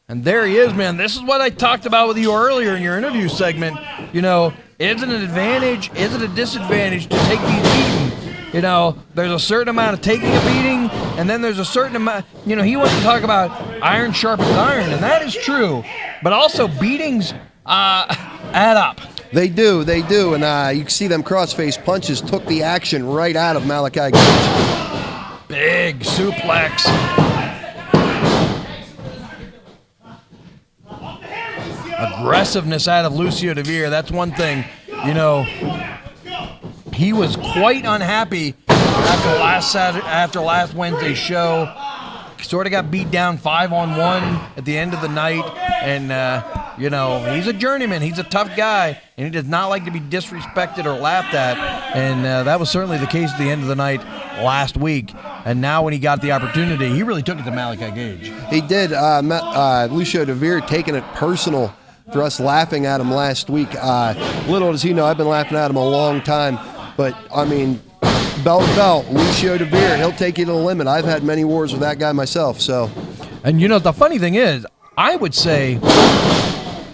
And there he is, man. This is what I talked about with you earlier in your interview segment. Is it an advantage? Is it a disadvantage to take these beatings? There's a certain amount of taking a beating, and then there's a certain amount. He wants to talk about iron sharpens iron, and that is true. But also, beatings add up. They do, and you can see them crossface punches took the action right out of Malaki Gage. Big suplex. Aggressiveness out of Lucio Deveer. That's one thing. He was quite unhappy after last Wednesday's show. Sort of got beat down 5-on-1 at the end of the night, and he's a journeyman. He's a tough guy, and he does not like to be disrespected or laughed at. And that was certainly the case at the end of the night last week. And now when he got the opportunity, he really took it to Malaki Gage. He did. Lucio Deveer taking it personal for us laughing at him last week. Little does he know, I've been laughing at him a long time. But, I mean, belt to belt, Lucio Deveer, he'll take you to the limit. I've had many wars with that guy myself. And, the funny thing is, I would say,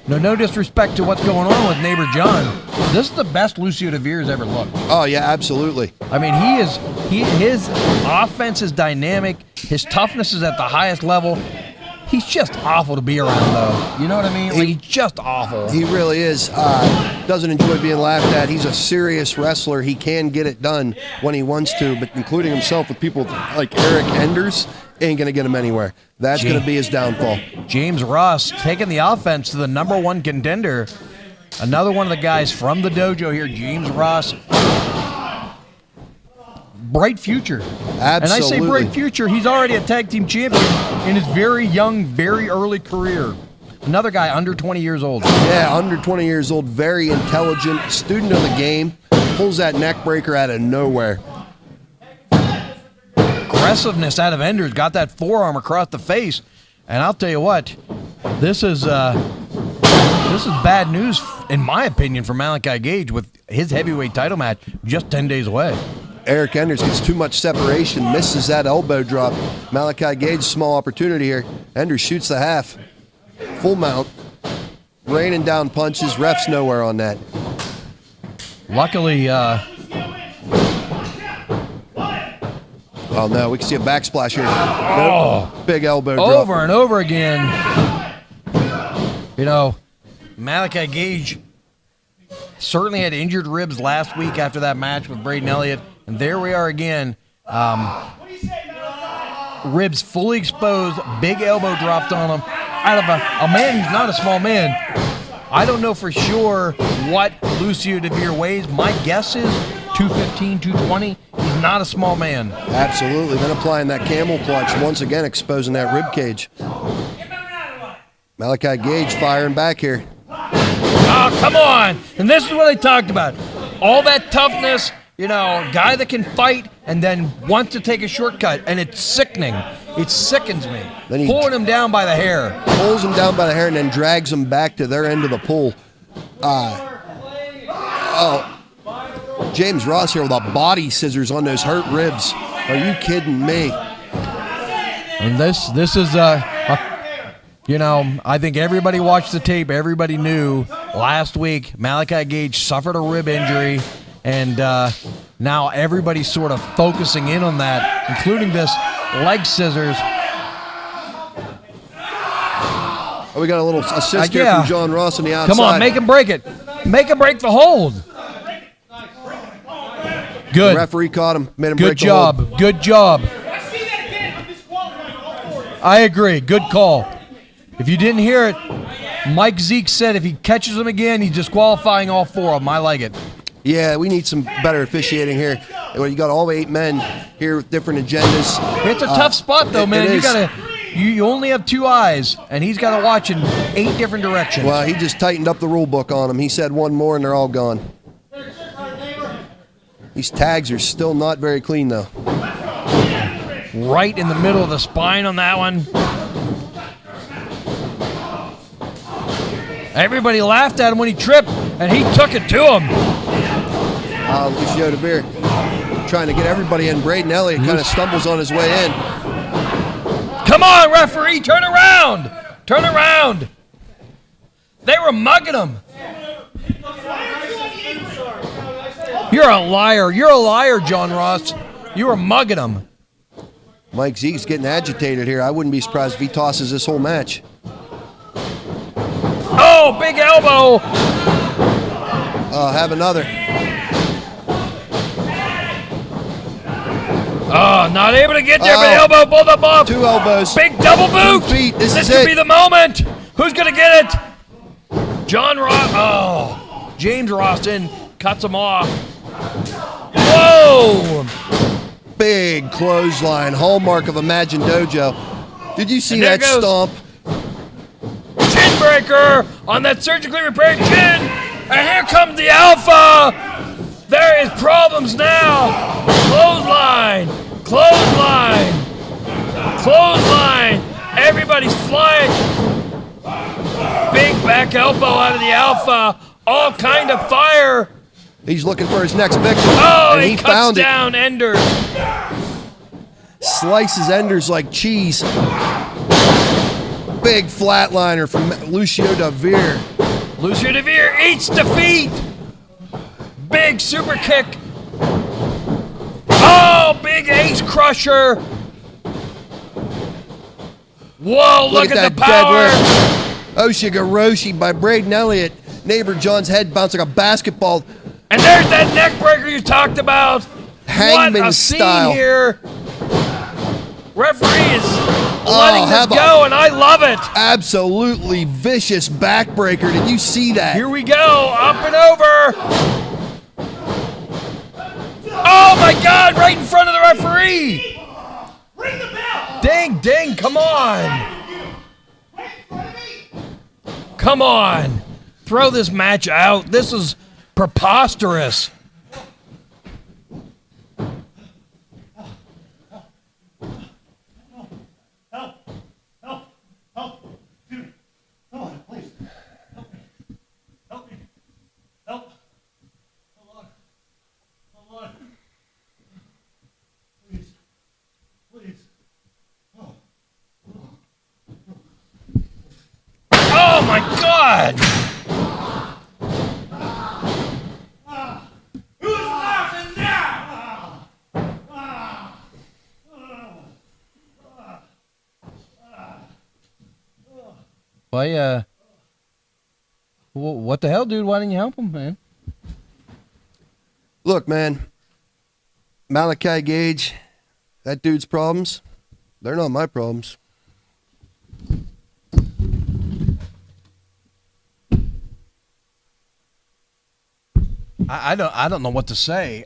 no disrespect to what's going on with neighbor John, this is the best Lucio Deveer has ever looked. Oh, yeah, absolutely. I mean, his offense is dynamic. His toughness is at the highest level. He's just awful to be around, though. You know what I mean? He's just awful. He really is. Doesn't enjoy being laughed at. He's a serious wrestler. He can get it done when he wants to, but including himself with people like Eric Enders ain't going to get him anywhere. That's going to be his downfall. James Ross taking the offense to the #1 contender. Another one of the guys from the dojo here, James Ross. Bright future. Absolutely. And I say bright future, he's already a tag team champion in his very young, very early career. Another guy under 20 years old. Yeah, under 20 years old, very intelligent, student of the game, pulls that neck breaker out of nowhere. Aggressiveness out of Enders, got that forearm across the face. And I'll tell you what, this is This is bad news, in my opinion, for Malaki Gage with his heavyweight title match just 10 days away. Eric Enders gets too much separation, misses that elbow drop. Malaki Gage, small opportunity here. Enders shoots the half. Full mount. Raining down punches. Ref's nowhere on that. Luckily, oh no, we can see a backsplash here. Oh. Nope. Big elbow drop. Over and over again. You know, Malaki Gage certainly had injured ribs last week after that match with Braden Elliott. And there we are again. Ribs fully exposed, big elbow dropped on him. Out of a man who's not a small man. I don't know for sure what Lucio Deveer weighs. My guess is 215, 220. He's not a small man. Absolutely. Then applying that camel clutch, once again exposing that rib cage. Malaki Gage firing back here. Oh, come on. And this is what I talked about. All that toughness, you know, guy that can fight and then wants to take a shortcut, and it's sickening. It sickens me. Then pulling him down by the hair. Pulls him down by the hair and then drags him back to their end of the pool. James Ross here with a body scissors on those hurt ribs. Are you kidding me? And this is you know, I think everybody watched the tape. Everybody knew last week Malaki Gage suffered a rib injury, and now everybody's sort of focusing in on that, including this leg scissors. Oh, we got a little assist here from John Ross on the outside. Come on, make him break it. Make him break the hold. Good. The referee caught him, made him Good break the hold. job. Good job. I agree. Good call. If you didn't hear it, Mike Zeke said if he catches him again, he's disqualifying all four of them. I like it. Yeah, we need some better officiating here. You got all 8 men here with different agendas. It's a tough spot, though, man. You only have 2 eyes, and he's got to watch in 8 different directions. Well, he just tightened up the rule book on him. He said one more, and they're all gone. These tags are still not very clean, though. Right in the middle of the spine on that one. Everybody laughed at him when he tripped, and he took it to him. Lucio Deveer trying to get everybody in. Braden Elliott kind of stumbles on his way in. Come on, referee, turn around. Turn around. They were mugging him. You're a liar. You're a liar, John Ross. You were mugging him. Mike Zeke's getting agitated here. I wouldn't be surprised if he tosses this whole match. Oh, big elbow. Have another. Oh, not able to get there, but elbow, both up off. 2 elbows. Big double boot. 2 feet. This is could it. be the moment. Who's going to get it? John Ross. Oh, James Roston cuts him off. Whoa. Big clothesline. Hallmark of Imagine Dojo. Did you see that stomp? Chin breaker on that surgically repaired chin. And here comes the Alpha. There is problems now. Clothesline. Clothesline. Clothesline. Everybody's flying. Big back elbow out of the Alpha. All kind of fire. He's looking for his next victim. Oh, and he cuts found down Enders. Slices Enders like cheese. Big flatliner from Lucio Deveer. Lucio Deveer eats defeat. Big super kick. Oh, big ace crusher. Whoa, look at the power. Oshigoroshi by Braden Elliott. Neighbor John's head bounced like a basketball. And there's that neck breaker you talked about. Hangman what a style. scene here. Referee is letting this go, and I love it. Absolutely vicious backbreaker. Did you see that? Here we go, up and over. Oh my God, right in front of the referee. Ring the bell. Ding, ding, come on. Come on. Throw this match out. This is preposterous. God! Who's laughing now? Why, what the hell, dude? Why didn't you help him, man? Look, man, Malaki Gage, that dude's problems, they're not my problems. I don't know what to say.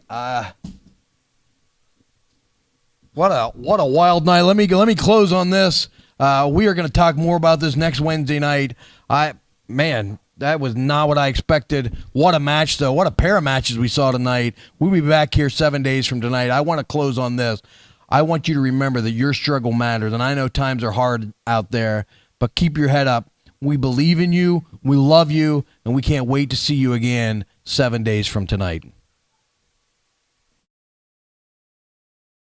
What a wild night. Let me close on this. We are going to talk more about this next Wednesday night. Man, that was not what I expected. What a match, though. What a pair of matches we saw tonight. We'll be back here 7 days from tonight. I want to close on this. I want you to remember that your struggle matters, and I know times are hard out there, but keep your head up. We believe in you, we love you, and we can't wait to see you again 7 days from tonight.